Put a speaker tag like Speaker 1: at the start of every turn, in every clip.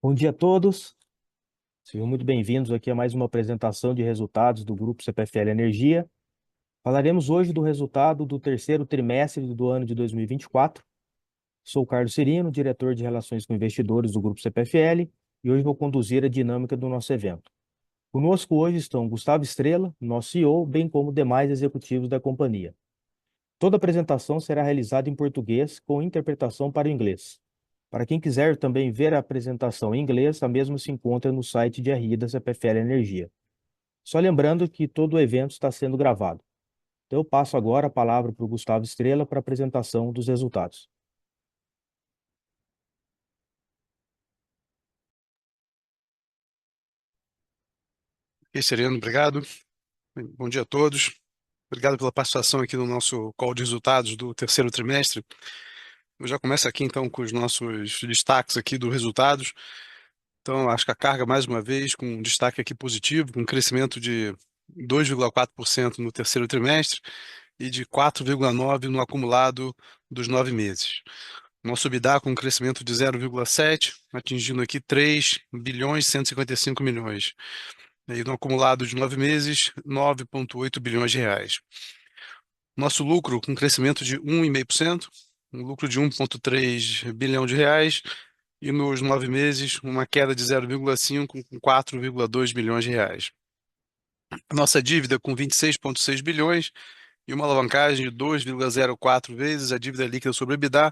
Speaker 1: Bom dia a todos, sejam muito bem-vindos aqui a mais uma apresentação de resultados do Grupo CPFL Energia. Falaremos hoje do resultado do terceiro trimestre do ano de 2024. Sou o Carlos Cirino, diretor de Relações com Investidores do Grupo CPFL, e hoje vou conduzir a dinâmica do nosso evento. Conosco hoje estão Gustavo Estrella, nosso CEO, bem como demais executivos da companhia. Toda a apresentação será realizada em português, com interpretação para o inglês. Para quem quiser também ver a apresentação em inglês, a mesma se encontra no site de RI da CPFL Energia. Só lembrando que todo o evento está sendo gravado. Então eu passo agora a palavra para o Gustavo Estrella para a apresentação dos resultados.
Speaker 2: Sereno, obrigado. Bom dia a todos. Obrigado pela participação aqui no nosso call de resultados do terceiro trimestre. Eu já começo aqui então com os nossos destaques aqui dos resultados. Então, acho que a carga, mais uma vez, com um destaque aqui positivo, com um crescimento de 2,4% no terceiro trimestre e de 4,9% no acumulado dos 9 meses. Nosso EBITDA com um crescimento de 0,7%, atingindo aqui 3 bilhões e 155 milhões. E no acumulado de 9 meses, 9,8 bilhões de reais. Nosso lucro com crescimento de 1,5%, um lucro de 1,3 bilhão de reais, e nos 9 meses, uma queda de 0,5 com 4,2 bilhões de reais. Nossa dívida com 26,6 bilhões e uma alavancagem de 2,04 vezes a dívida líquida sobre EBITDA,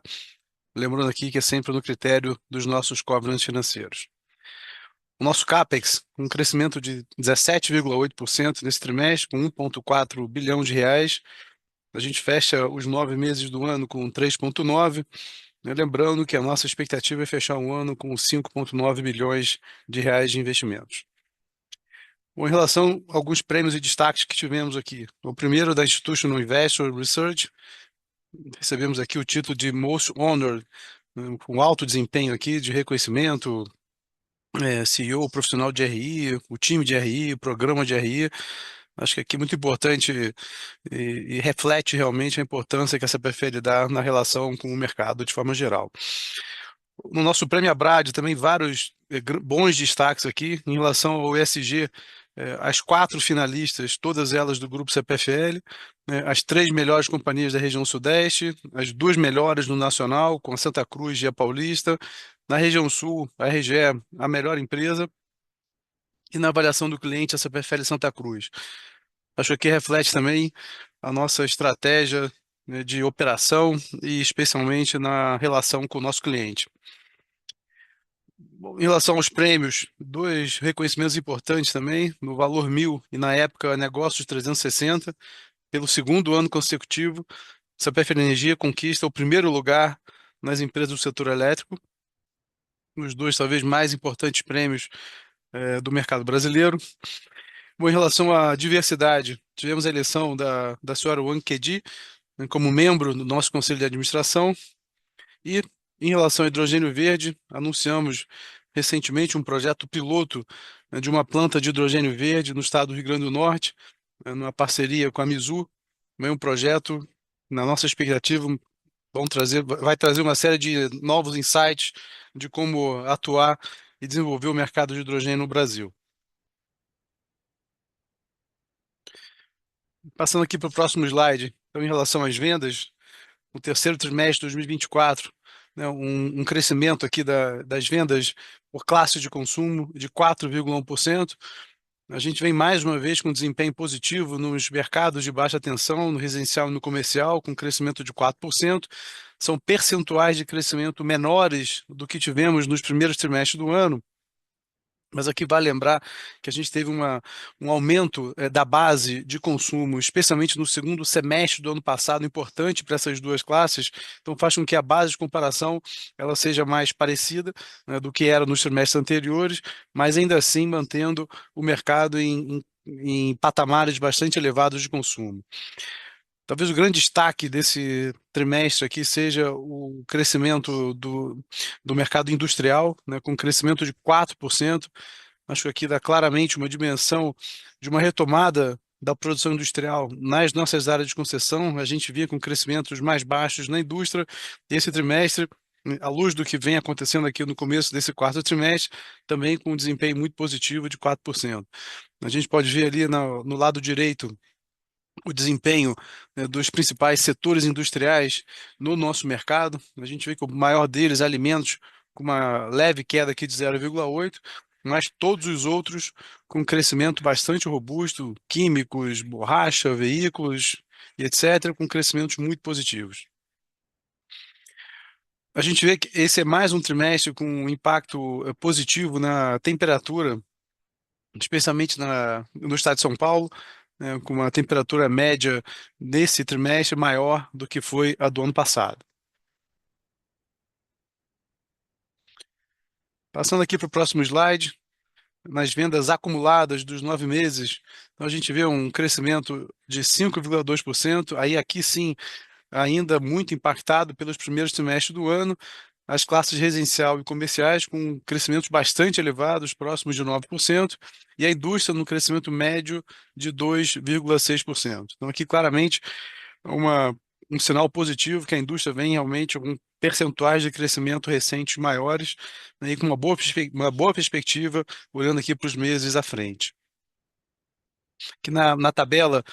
Speaker 2: lembrando aqui que é sempre no critério dos nossos covenants financeiros. O nosso CAPEX, com um crescimento de 17,8% nesse trimestre, com 1,4 bilhão de reais. A gente fecha os 9 meses do ano com 3,9, né? Lembrando que a nossa expectativa é fechar um ano com 5,9 bilhões de reais de investimentos. Bom, em relação a alguns prêmios e destaques que tivemos aqui. O primeiro da Institutional Investor Research, recebemos aqui o título de Most Honored, com alto desempenho aqui de reconhecimento, CEO profissional de RI, o time de RI, o programa de RI. Acho que aqui é muito importante e reflete realmente a importância que essa CPFL dá na relação com o mercado de forma geral. No nosso Prêmio Abrad também vários bons destaques aqui em relação ao ESG, as 4 finalistas, todas elas do Grupo CPFL, as 3 melhores companhias da região Sudeste, as 2 melhores no Nacional, com a Santa Cruz e a Paulista, na região Sul, a RGE, a melhor empresa, e na avaliação do cliente, a CPFL Santa Cruz. Acho que reflete também a nossa estratégia, né, de operação e especialmente na relação com o nosso cliente. Bom, em relação aos prêmios, 2 reconhecimentos importantes também, no Valor 1000 e na época Negócios 360, pelo segundo ano consecutivo, a CPFL Energia conquista o primeiro lugar nas empresas do setor elétrico, os 2 talvez mais importantes prêmios do mercado brasileiro. Bom, em relação à diversidade, tivemos a eleição da senhora Wang Kedi, né, como membro do nosso Conselho de Administração. E, em relação ao hidrogênio verde, anunciamos recentemente um projeto piloto, né, de uma planta de hidrogênio verde no estado do Rio Grande do Norte, numa parceria com a Mizu. É um projeto, na nossa expectativa, vai trazer uma série de novos insights de como atuar e desenvolver o mercado de hidrogênio no Brasil. Passando aqui para o próximo slide, então, em relação às vendas, no terceiro trimestre de 2024, né, um crescimento aqui das vendas por classe de consumo de 4,1%. A gente vem mais uma vez com desempenho positivo nos mercados de baixa tensão, no residencial e no comercial, com crescimento de 4%. São percentuais de crescimento menores do que tivemos nos primeiros trimestres do ano. Mas aqui vale lembrar que a gente teve um aumento da base de consumo, especialmente no segundo semestre do ano passado, importante para essas 2 classes. Então faz com que a base de comparação ela seja mais parecida, né, do que era nos trimestres anteriores, mas ainda assim mantendo o mercado em patamares bastante elevados de consumo. Talvez o grande destaque desse trimestre aqui seja o crescimento do mercado industrial, né, com crescimento de 4%. Acho que aqui dá claramente uma dimensão de uma retomada da produção industrial nas nossas áreas de concessão. A gente vinha com crescimentos mais baixos na indústria. Esse trimestre à luz do que vem acontecendo aqui no começo desse quarto trimestre, também com um desempenho muito positivo de 4%. A gente pode ver ali no lado direito o desempenho, né, dos principais setores industriais no nosso mercado. A gente vê que o maior deles, alimentos, com uma leve queda aqui de 0,8, mas todos os outros com crescimento bastante robusto, químicos, borracha, veículos e etc., com crescimentos muito positivos. A gente vê que esse é mais um trimestre com um impacto positivo na temperatura, especialmente no estado de São Paulo, né, com uma temperatura média nesse trimestre maior do que foi a do ano passado. Passando aqui para o próximo slide, nas vendas acumuladas dos 9 meses, então a gente vê um crescimento de 5,2%, aí aqui sim, ainda muito impactado pelos primeiros trimestres do ano, as classes residencial e comerciais com crescimentos bastante elevados, próximos de 9%, e a indústria no crescimento médio de 2,6%. Então, aqui claramente uma, um sinal positivo que a indústria vem realmente com percentuais de crescimento recentes maiores, né, e com uma boa perspectiva, olhando aqui para os meses à frente. Aqui na tabela,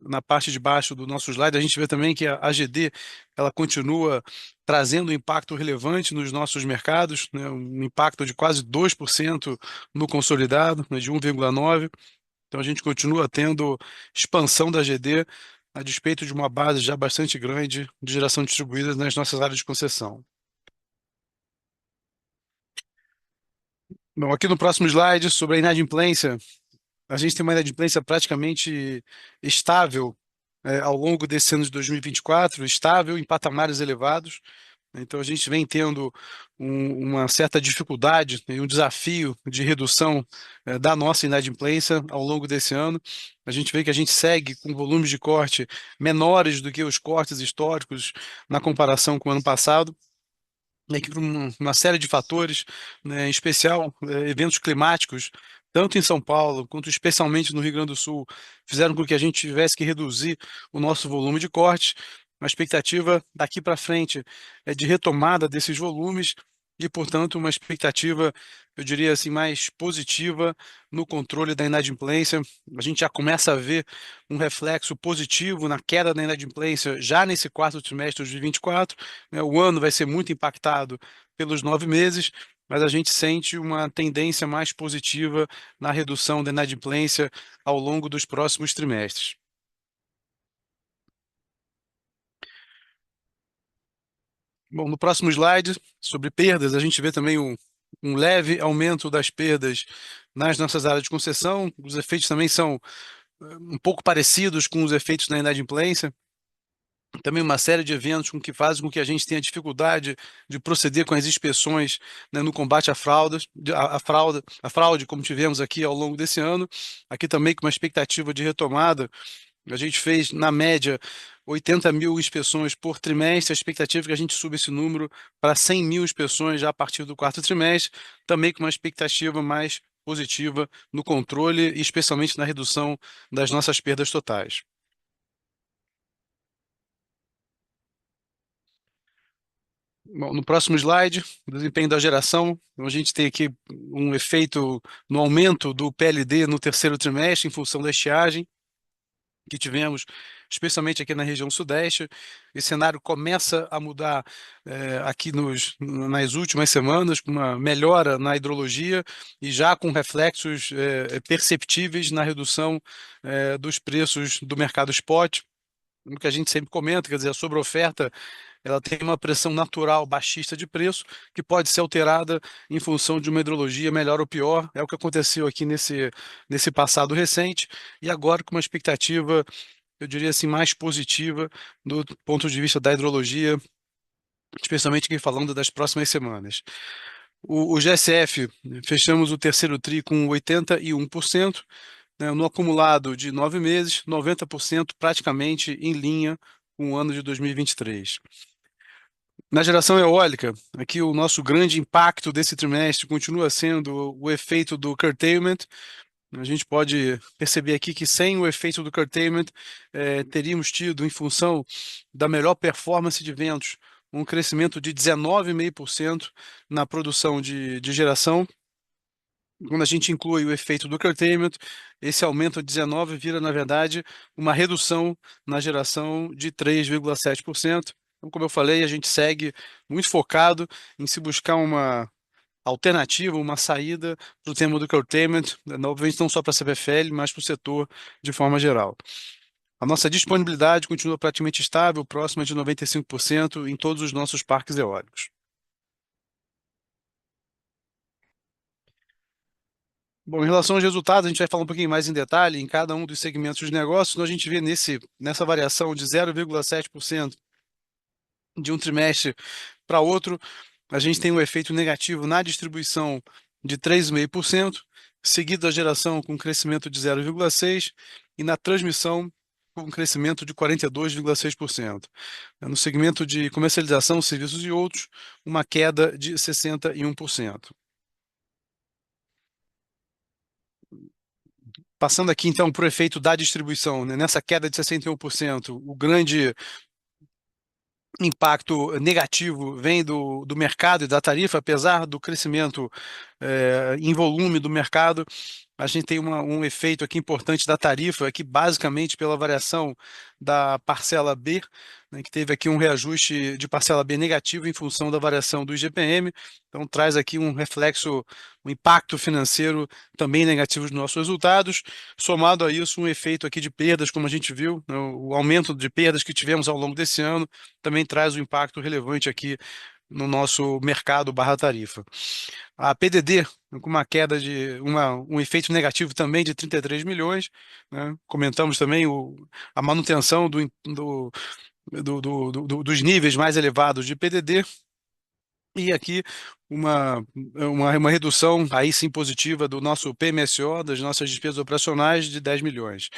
Speaker 2: na parte de baixo do nosso slide, a gente vê também que a AGD ela continua trazendo um impacto relevante nos nossos mercados, né, um impacto de quase 2% no consolidado, né, de 1,9%. Então a gente continua tendo expansão da AGD a despeito de uma base já bastante grande de geração distribuída nas nossas áreas de concessão. Bom, aqui no próximo slide, sobre a inadimplência, a gente tem uma inadimplência praticamente estável ao longo desse ano de 2024, estável em patamares elevados. Então, a gente vem tendo uma certa dificuldade e um desafio de redução da nossa inadimplência ao longo desse ano. A gente vê que a gente segue com volumes de corte menores do que os cortes históricos na comparação com o ano passado, né, que por uma série de fatores, né, em especial eventos climáticos, tanto em São Paulo quanto especialmente no Rio Grande do Sul, fizeram com que a gente tivesse que reduzir o nosso volume de corte. A expectativa daqui para frente é de retomada desses volumes e, portanto, uma expectativa, eu diria assim, mais positiva no controle da inadimplência. A gente já começa a ver um reflexo positivo na queda da inadimplência já nesse quarto trimestre de 2024, né? O ano vai ser muito impactado pelos 9 meses, mas a gente sente uma tendência mais positiva na redução da inadimplência ao longo dos próximos trimestres. Bom, no próximo slide, sobre perdas, a gente vê também um leve aumento das perdas nas nossas áreas de concessão. Os efeitos também são um pouco parecidos com os efeitos da inadimplência. Também uma série de eventos com que fazem com que a gente tenha dificuldade de proceder com as inspeções, né, no combate à fraude, a fraude, como tivemos aqui ao longo desse ano. Aqui também com uma expectativa de retomada. A gente fez, na média, 80 mil inspeções por trimestre. A expectativa é que a gente suba esse número para 100 mil inspeções já a partir do quarto trimestre, também com uma expectativa mais positiva no controle e especialmente na redução das nossas perdas totais. Bom, no próximo slide, desempenho da geração, a gente tem aqui um efeito no aumento do PLD no terceiro trimestre, em função da estiagem que tivemos, especialmente aqui na região sudeste. Esse cenário começa a mudar aqui nas últimas semanas, com uma melhora na hidrologia e já com reflexos perceptíveis na redução dos preços do mercado spot. O que a gente sempre comenta, quer dizer, a sobreoferta ela tem uma pressão natural baixista de preço que pode ser alterada em função de uma hidrologia melhor ou pior. É o que aconteceu aqui nesse passado recente e agora com uma expectativa, eu diria assim, mais positiva do ponto de vista da hidrologia, especialmente aqui falando das próximas semanas. O GSF, fechamos o terceiro TRI com 81%, né, no acumulado de 9 meses, 90% praticamente em linha com o ano de 2023. Na geração eólica, aqui o nosso grande impacto desse trimestre continua sendo o efeito do curtailment. A gente pode perceber aqui que sem o efeito do curtailment, teríamos tido, em função da melhor performance de ventos, um crescimento de 19,5% na produção de geração. Quando a gente inclui o efeito do curtailment, esse aumento de 19 vira, na verdade, uma redução na geração de 3,7%. Então, como eu falei, a gente segue muito focado em se buscar uma alternativa, uma saída para o tema do curtailment, obviamente não só para a CPFL, mas para o setor de forma geral. A nossa disponibilidade continua praticamente estável, próxima de 95% em todos os nossos parques eólicos. Bom, em relação aos resultados, a gente vai falar um pouquinho mais em detalhe em cada um dos segmentos de negócio. Então, a gente vê nessa variação de 0,7% de um trimestre para outro, a gente tem um efeito negativo na distribuição de 3,5%, seguido da geração com crescimento de 0,6% e na transmissão com crescimento de 42,6%. No segmento de comercialização, serviços e outros, uma queda de 61%. Passando aqui, então, para o efeito da distribuição, né? Nessa queda de 61%, o grande impacto negativo vem do mercado e da tarifa, apesar do crescimento em volume do mercado. A gente tem um efeito aqui importante da tarifa, aqui basicamente pela variação da parcela B, né, que teve aqui um reajuste de parcela B negativo em função da variação do IGPM, então traz aqui um reflexo, um impacto financeiro também negativo nos nossos resultados, somado a isso um efeito aqui de perdas, como a gente viu, né, o aumento de perdas que tivemos ao longo desse ano também traz um impacto relevante aqui no nosso mercado barra tarifa. A PDD, com uma queda de um efeito negativo também de 33 milhões, né? Comentamos também a manutenção dos níveis mais elevados de PDD, e aqui uma redução, aí sim positiva, do nosso PMSO, das nossas despesas operacionais, de 10 milhões.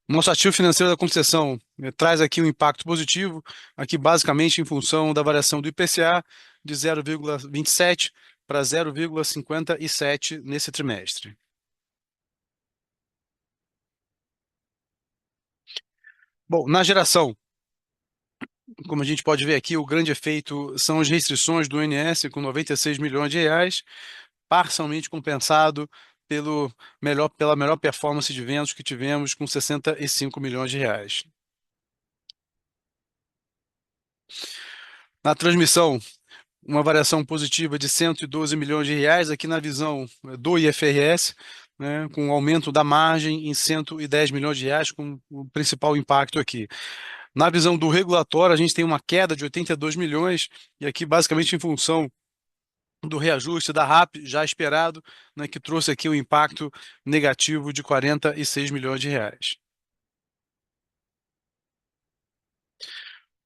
Speaker 2: Nosso ativo financeiro da concessão traz aqui um impacto positivo, aqui basicamente em função da variação do IPCA de 0,27 para 0,57 nesse trimestre. Bom, na geração, como a gente pode ver aqui, o grande efeito são as restrições do INS com 96 milhões de reais, parcialmente compensado pela melhor performance de ventos que tivemos com 65 milhões de reais. Na transmissão, uma variação positiva de 112 milhões de reais, aqui na visão do IFRS, né, com um aumento da margem em 110 milhões de reais, com o principal impacto aqui. Na visão do regulatório, a gente tem uma queda de 82 milhões, e aqui basicamente em função do reajuste da RAP já esperado, né, que trouxe aqui um impacto negativo de 46 milhões de reais.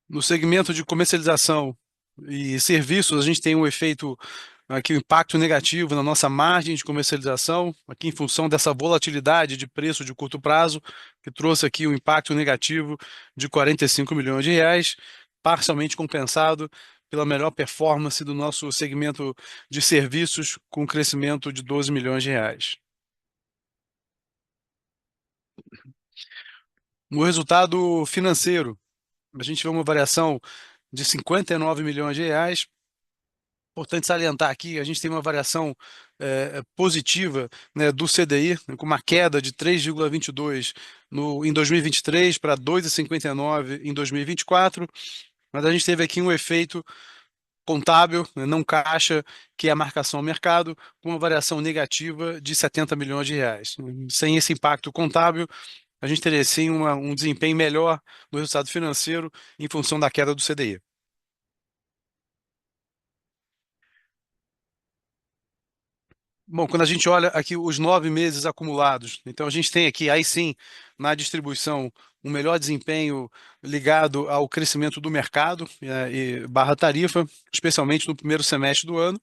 Speaker 2: No segmento de comercialização e serviços, a gente tem um efeito aqui, um impacto negativo na nossa margem de comercialização, aqui em função dessa volatilidade de preço de curto prazo, que trouxe aqui um impacto negativo de 45 milhões de reais, parcialmente compensado pela melhor performance do nosso segmento de serviços, com crescimento de 12 milhões de reais. No resultado financeiro, a gente vê uma variação de 59 milhões de reais. Importante salientar aqui, a gente tem uma variação positiva, né, do CDI, né, com uma queda de 3,22 em 2023 para 2,59 em 2024, mas a gente teve aqui um efeito contábil, né, não caixa, que é a marcação ao mercado, com uma variação negativa de 70 milhões de reais. Sem esse impacto contábil, a gente teria sim um desempenho melhor no resultado financeiro em função da queda do CDI. Bom, quando a gente olha aqui os 9 meses acumulados, então a gente tem aqui, aí sim, na distribuição, um melhor desempenho ligado ao crescimento do mercado e barra tarifa, especialmente no primeiro semestre do ano.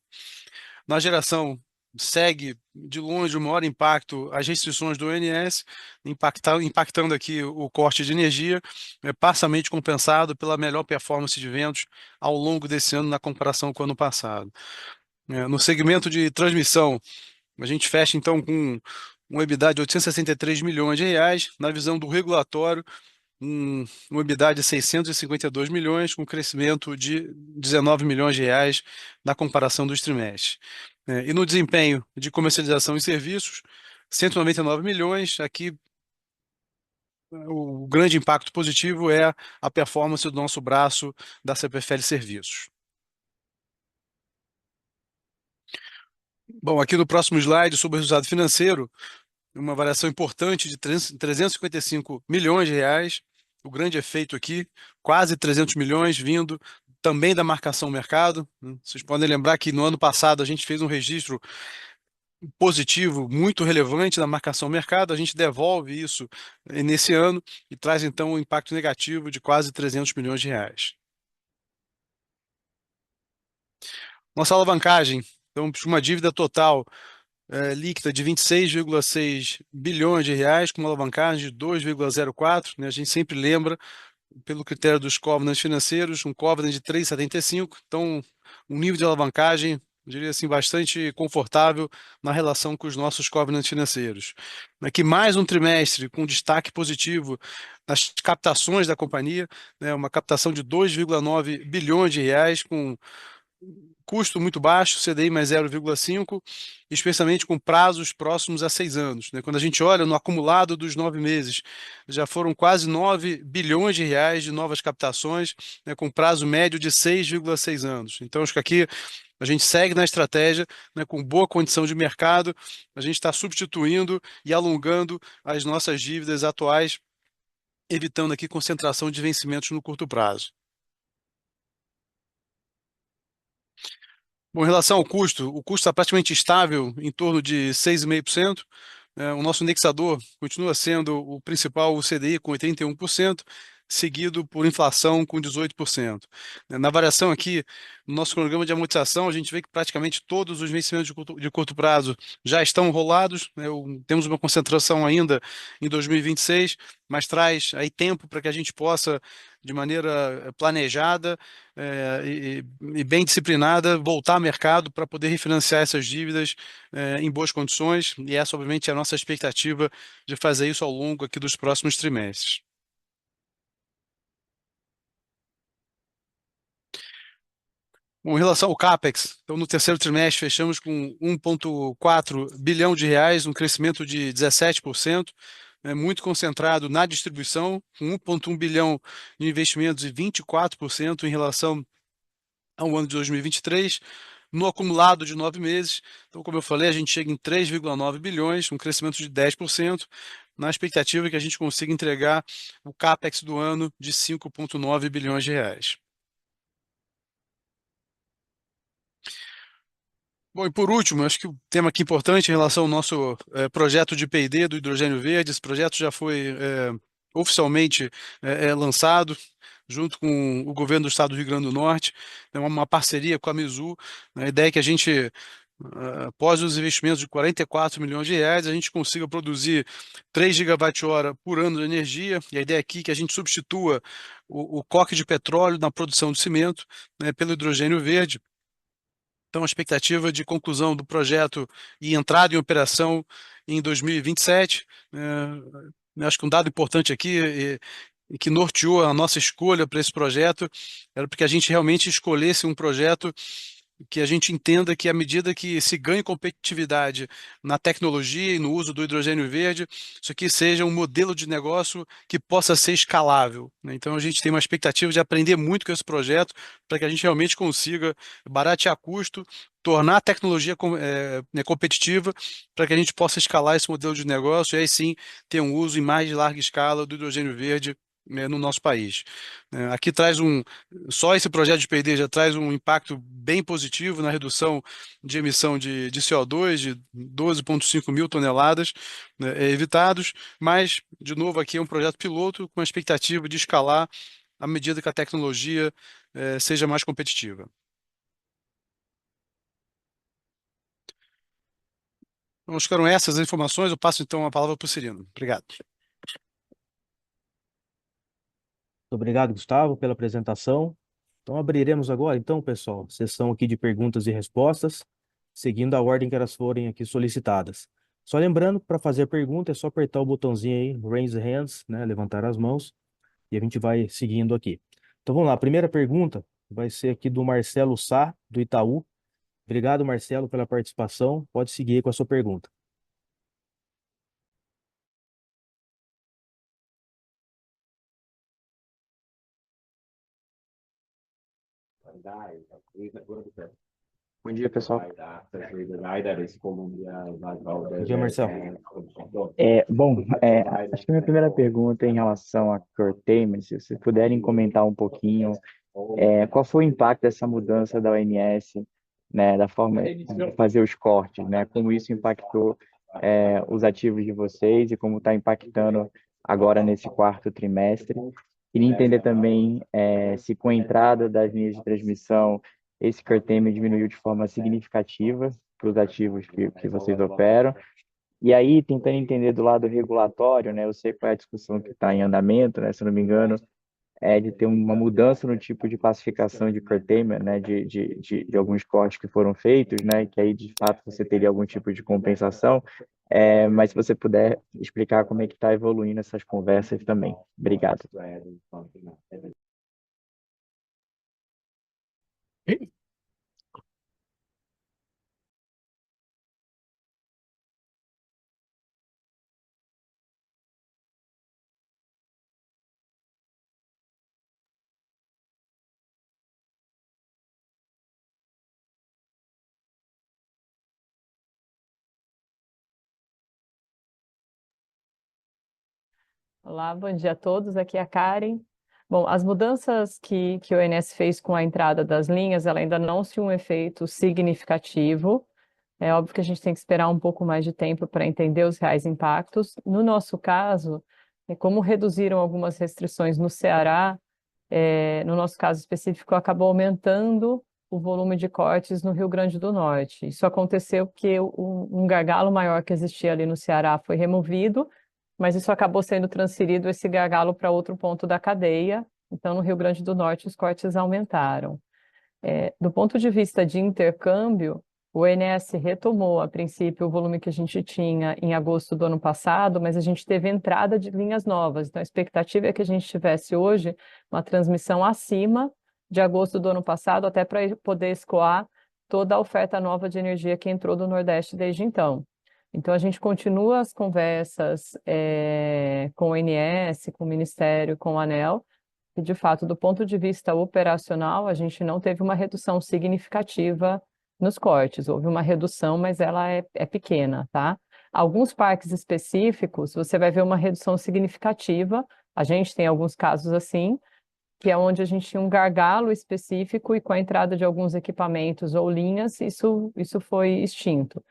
Speaker 2: Na geração, segue de longe o maior impacto as restrições do ONS, impactando aqui o corte de energia, parcialmente compensado pela melhor performance de ventos ao longo desse ano na comparação com o ano passado. No segmento de transmissão, a gente fecha então com um EBITDA de 863 milhões de reais. Na visão do regulatório, um EBITDA de 652 milhões, com crescimento de 19 milhões de reais na comparação dos trimestres. E no desempenho de comercialização e serviços, 199 milhões. Aqui o grande impacto positivo é a performance do nosso braço da CPFL Serviços. Bom, aqui no próximo slide, sobre o resultado financeiro, uma variação importante de 355 milhões de reais. O grande efeito aqui, quase 300 milhões vindo também da marcação mercado. Vocês podem lembrar que no ano passado a gente fez um registro positivo muito relevante na marcação mercado, a gente devolve isso nesse ano e traz então um impacto negativo de quase 300 milhões de reais. Nossa alavancagem, então, uma dívida total líquida de 26,6 bilhões de reais, com uma alavancagem de 2,04, né? A gente sempre lembra, pelo critério dos covenants financeiros, um covenant de 3,75, então um nível de alavancagem, eu diria assim, bastante confortável na relação com os nossos covenants financeiros. Aqui mais um trimestre com destaque positivo nas captações da companhia, né? Uma captação de 2,9 bilhões de reais, com custo muito baixo, CDI mais 0,5, especialmente com prazos próximos a 6 anos, né? Quando a gente olha no acumulado dos 9 meses, já foram quase 9 bilhões de reais de novas captações, né, com prazo médio de 6,6 anos. Então, acho que aqui a gente segue na estratégia, né, com boa condição de mercado, a gente está substituindo e alongando as nossas dívidas atuais, evitando aqui concentração de vencimentos no curto prazo. Bom, em relação ao custo, o custo está praticamente estável, em torno de 6,5%. O nosso indexador continua sendo o principal, o CDI, com 81%, seguido por inflação com 18%. Na variação aqui, no nosso cronograma de amortização, a gente vê que praticamente todos os vencimentos de curto prazo já estão rolados, né? Temos uma concentração ainda em 2026, mas traz aí tempo para que a gente possa, de maneira planejada, e bem disciplinada, voltar ao mercado para poder refinanciar essas dívidas em boas condições, e essa, obviamente, é a nossa expectativa de fazer isso ao longo aqui dos próximos trimestres. Bom, em relação ao CAPEX, então no terceiro trimestre fechamos com 1,4 bilhão de reais, um crescimento de 17%, muito concentrado na distribuição, com 1,1 bilhão de investimentos e 24% em relação ao ano de 2023, no acumulado de 9 meses. Então, como eu falei, a gente chega em 3,9 bilhões, um crescimento de 10%, na expectativa que a gente consiga entregar o CAPEX do ano de 5,9 bilhões de reais. Bom, e por último, acho que o tema aqui importante em relação ao nosso projeto de P&D do hidrogênio verde. Esse projeto já foi oficialmente lançado junto com o governo do estado do Rio Grande do Norte. É uma parceria com a Mizu. A ideia é que a gente, após os investimentos de 44 milhões de reais, a gente consiga produzir 3 gigawatt-hora por ano de energia. E a ideia aqui é que a gente substitua o coque de petróleo na produção de cimento, né, pelo hidrogênio verde. Então, a expectativa de conclusão do projeto e entrada em operação em 2027. Acho que um dado importante aqui, e que norteou a nossa escolha para esse projeto, era porque a gente realmente escolhesse um projeto que a gente entenda que, à medida que se ganhe competitividade na tecnologia e no uso do hidrogênio verde, isso aqui seja um modelo de negócio que possa ser escalável, né? Então, a gente tem uma expectativa de aprender muito com esse projeto para que a gente realmente consiga baratear custo, tornar a tecnologia competitiva, para que a gente possa escalar esse modelo de negócio e aí sim ter um uso em mais larga escala do hidrogênio verde, no nosso país. Aqui traz só esse projeto de P&D já traz um impacto bem positivo na redução de emissão de CO2 de 12,5 mil toneladas, né, evitados, mas, de novo, aqui é um projeto piloto com a expectativa de escalar à medida que a tecnologia seja mais competitiva. Então, ficaram essas as informações, eu passo então a palavra para o Cirino. Obrigado.
Speaker 1: Muito obrigado, Gustavo, pela apresentação. Então, abriremos agora, então, pessoal, sessão aqui de perguntas e respostas, seguindo a ordem que elas forem aqui solicitadas. Só lembrando, para fazer pergunta, é só apertar o botãozinho aí, Raise Hands, né, levantar as mãos, e a gente vai seguindo aqui. Então vamos lá, a primeira pergunta vai ser aqui do Marcelo Sá, do Itaú. Obrigado, Marcelo, pela participação. Pode seguir aí com a sua pergunta.
Speaker 3: Bom dia, pessoal.
Speaker 1: Bom dia, Marcelo.
Speaker 3: Acho que a minha primeira pergunta é em relação a curtailment, se vocês puderem comentar um pouquinho, qual foi o impacto dessa mudança da ONS, né, da forma de fazer os cortes, né, como isso impactou os ativos de vocês e como está impactando agora nesse quarto trimestre. Queria entender também se com a entrada das linhas de transmissão esse curtailment diminuiu de forma significativa para os ativos que vocês operam. E aí, tentando entender do lado regulatório, né, eu sei qual é a discussão que está em andamento, né, se eu não me engano, é de ter uma mudança no tipo de classificação de curtailment, né, de alguns cortes que foram feitos, né, que aí, de fato, você teria algum tipo de compensação. Mas se você puder explicar como é que está evoluindo essas conversas também. Obrigado.
Speaker 4: Olá, bom dia a todos. Aqui é a Karen. Bom, as mudanças que o ONS fez com a entrada das linhas, ela ainda não se um efeito significativo. É óbvio que a gente tem que esperar um pouco mais de tempo para entender os reais impactos. No nosso caso, como reduziram algumas restrições no Ceará, no nosso caso específico, acabou aumentando o volume de cortes no Rio Grande do Norte. Isso aconteceu porque um gargalo maior que existia ali no Ceará foi removido, mas isso acabou sendo transferido, esse gargalo, para outro ponto da cadeia. Então, no Rio Grande do Norte, os cortes aumentaram. Do ponto de vista de intercâmbio, o ONS retomou, a princípio, o volume que a gente tinha em agosto do ano passado, mas a gente teve entrada de linhas novas. Então, a expectativa é que a gente tivesse hoje uma transmissão acima de agosto do ano passado, até para poder escoar toda a oferta nova de energia que entrou do Nordeste desde então. Então, a gente continua as conversas com o ONS, com o Ministério, com o ANEEL, e, de fato, do ponto de vista operacional, a gente não teve uma redução significativa nos cortes. Houve uma redução, mas ela é pequena, tá? Alguns parques específicos, você vai ver uma redução significativa. A gente tem alguns casos assim, que é onde a gente tinha um gargalo específico e com a entrada de alguns equipamentos ou linhas, isso foi extinto.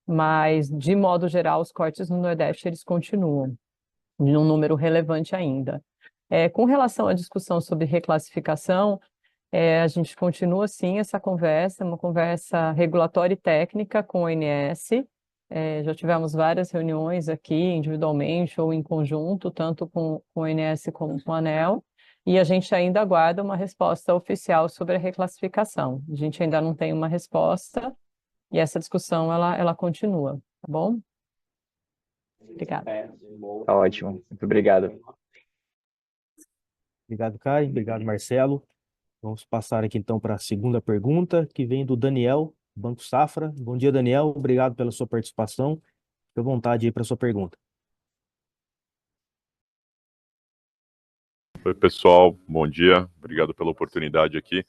Speaker 4: Mas, de modo geral, os cortes no Nordeste, eles continuam, em um número relevante ainda. Com relação à discussão sobre reclassificação, a gente continua, sim, essa conversa, uma conversa regulatória e técnica com o ONS. Já tivemos várias reuniões aqui, individualmente ou em conjunto, tanto com o ONS como com a ANEEL, e a gente ainda aguarda uma resposta oficial sobre a reclassificação. A gente ainda não tem uma resposta, e essa discussão, ela continua, tá bom? Obrigada.
Speaker 3: Tá ótimo. Muito obrigado.
Speaker 1: Obrigado, Kai. Obrigado, Marcelo. Vamos passar aqui então para a segunda pergunta, que vem do Daniel, Banco Safra. Bom dia, Daniel. Obrigado pela sua participação. Fique à vontade aí para a sua pergunta.
Speaker 5: Oi, pessoal, bom dia, obrigado pela oportunidade aqui.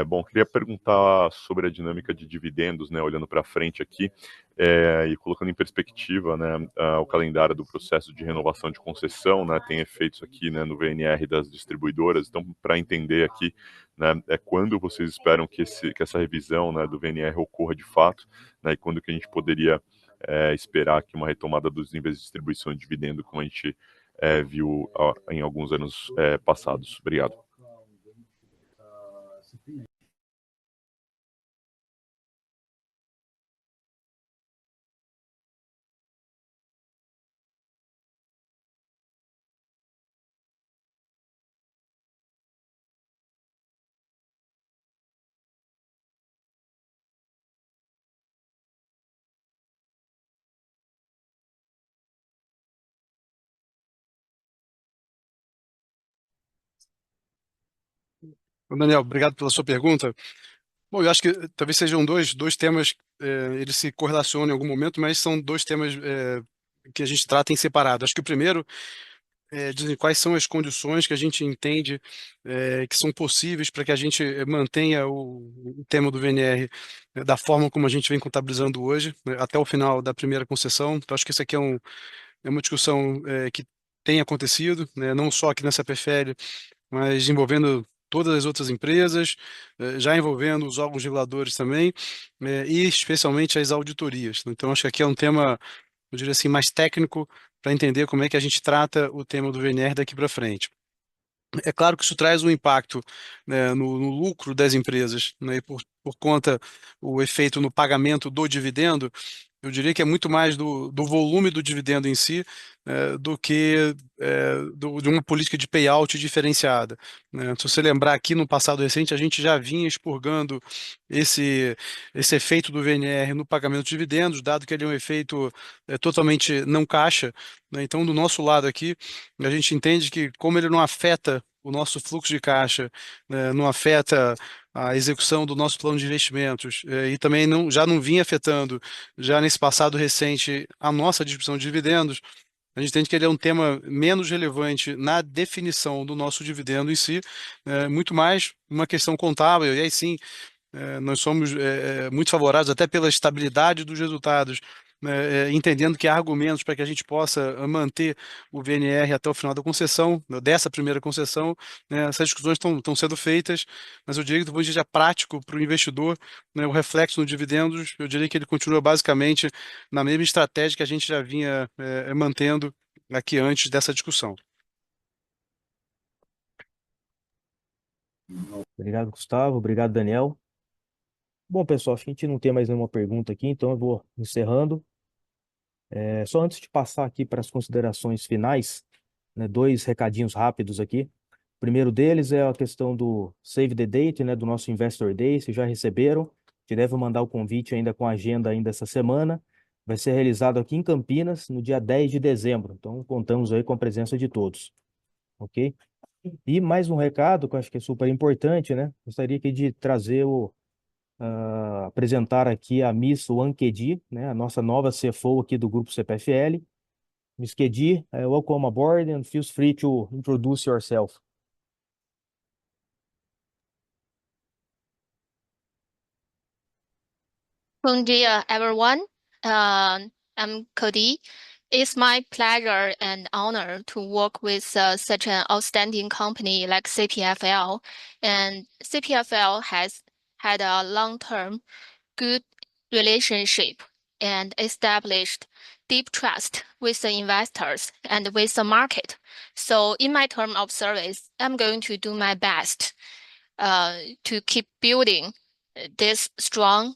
Speaker 5: Bom, queria perguntar sobre a dinâmica de dividendos, né, olhando para frente aqui, e colocando em perspectiva, né, o calendário do processo de renovação de concessão, né, tem efeitos aqui, né, no VNR das distribuidoras. Então, para entender aqui, né, quando vocês esperam que essa revisão, né, do VNR ocorra de fato, né, e quando que a gente poderia esperar que uma retomada dos níveis de distribuição de dividendo, como a gente viu em alguns anos passados. Obrigado.
Speaker 2: Daniel, obrigado pela sua pergunta. Bom, eu acho que talvez sejam dois temas, eles se correlacionam em algum momento, mas são dois temas que a gente trata em separado. Acho que o primeiro dizem quais são as condições que a gente entende que são possíveis para que a gente mantenha o tema do VNR da forma como a gente vem contabilizando hoje, né, até o final da primeira concessão. Então, acho que isso aqui é uma discussão que tem acontecido, né, não só aqui nessa PFL, mas envolvendo todas as outras empresas, já envolvendo os órgãos reguladores também, e especialmente as auditorias. Então, acho que aqui é um tema, eu diria assim, mais técnico para entender como é que a gente trata o tema do VNR daqui para frente. É claro que isso traz um impacto, né, no lucro das empresas, né, e por conta o efeito no pagamento do dividendo. Eu diria que é muito mais do volume do dividendo em si, do que de uma política de payout diferenciada, né? Se você lembrar aqui no passado recente, a gente já vinha expurgando esse, esse efeito do VNR no pagamento de dividendos, dado que ele é um efeito totalmente não caixa, né? Então, do nosso lado aqui, a gente entende que, como ele não afeta o nosso fluxo de caixa, né, não afeta a execução do nosso plano de investimentos, e também já não vinha afetando, já nesse passado recente, a nossa distribuição de dividendos, a gente entende que ele é um tema menos relevante na definição do nosso dividendo em si, muito mais uma questão contábil, e aí sim, nós somos muito favoráveis até pela estabilidade dos resultados, né, entendendo que há argumentos para que a gente possa manter o VNR até o final da concessão, dessa primeira concessão, né, essas discussões estão sendo feitas, mas eu diria que do ponto de vista prático para o investidor, né, o reflexo no dividendos, eu diria que ele continua basicamente na mesma estratégia que a gente já vinha mantendo aqui antes dessa discussão.
Speaker 1: Obrigado, Gustavo. Obrigado, Daniel. Bom, pessoal, acho que a gente não tem mais nenhuma pergunta aqui, então eu vou encerrando. Só antes de passar aqui para as considerações finais, né, dois recadinhos rápidos aqui. O primeiro deles é a questão do Save the Date, né, do nosso Investor Day. Vocês já receberam? Te deve mandar o convite ainda com a agenda ainda essa semana. Vai ser realizado aqui em Campinas no dia 10 de dezembro. Então, contamos aí com a presença de todos, ok? E mais um recado que eu acho que é super importante, né? Gostaria aqui de trazer apresentar aqui a Miss Wan Kedi, né? A nossa nova CFO aqui do grupo CPFL. Miss Kedi, welcome aboard and feel free to introduce yourself.
Speaker 6: Bom dia, everyone. I'm Cody. It's my pleasure and honor to work with such an outstanding company like CPFL. And CPFL has had a long-term good relationship and established deep trust with the investors and with the market. So in my term of service, I'm going to do my best to keep building this strong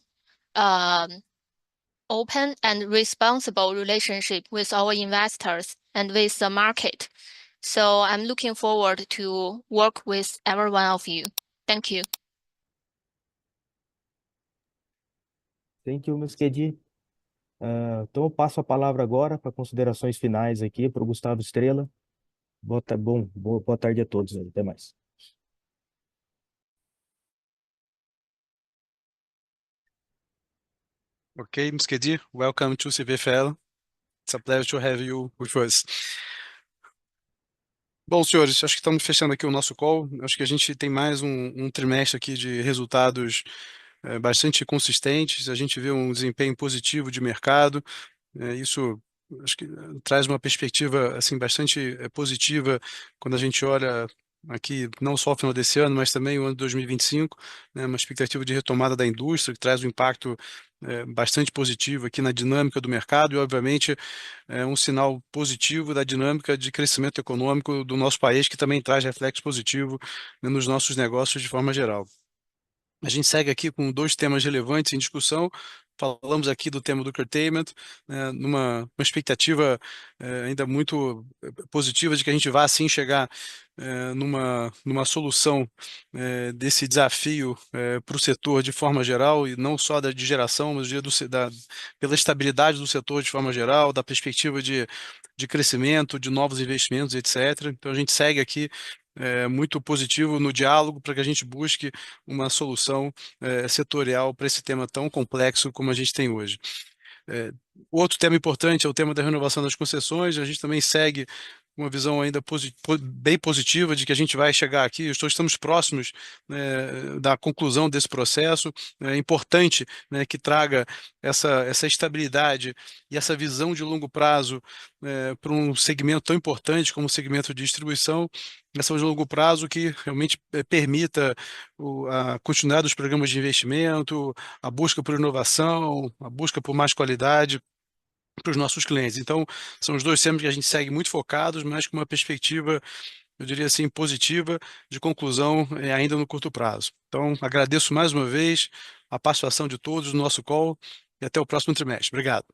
Speaker 6: open and responsible relationship with our investors and with the market. So I'm looking forward to work with every one of you. Thank you.
Speaker 1: Thank you, Miss Kedi. Então eu passo a palavra agora para considerações finais aqui para o Gustavo Estrela. Boa tarde a todos. Até mais.
Speaker 2: Ok, Ms. Kedi, welcome to CPFL. It's a pleasure to have you with us. Bom, senhores, acho que estamos fechando aqui o nosso call. Acho que a gente tem mais um trimestre aqui de resultados bastante consistentes. A gente vê um desempenho positivo de mercado. Isso acho que traz uma perspectiva assim bastante positiva quando a gente olha aqui não só o final desse ano, mas também o ano de 2025, né, uma expectativa de retomada da indústria que traz um impacto bastante positivo aqui na dinâmica do mercado e, obviamente, um sinal positivo da dinâmica de crescimento econômico do nosso país, que também traz reflexo positivo, né, nos nossos negócios de forma geral. A gente segue aqui com dois temas relevantes em discussão. Falamos aqui do tema do curtailment, numa expectativa ainda muito positiva de que a gente vá, assim, chegar numa solução desse desafio para o setor de forma geral, e não só de geração, mas pela estabilidade do setor de forma geral, da perspectiva de crescimento, de novos investimentos, etc. Então, a gente segue aqui muito positivo no diálogo para que a gente busque uma solução setorial para esse tema tão complexo como a gente tem hoje. Outro tema importante é o tema da renovação das concessões. A gente também segue uma visão ainda bem positiva de que a gente vai chegar aqui, estamos próximos, né, da conclusão desse processo. É importante, né, que traga essa estabilidade e essa visão de longo prazo para um segmento tão importante como o segmento de distribuição, essa visão de longo prazo que realmente permita a continuidade dos programas de investimento, a busca por inovação, a busca por mais qualidade para os nossos clientes. Então, são os dois temas que a gente segue muito focados, mas com uma perspectiva, eu diria assim, positiva, de conclusão ainda no curto prazo. Então, agradeço mais uma vez a participação de todos no nosso call e até o próximo trimestre. Obrigado.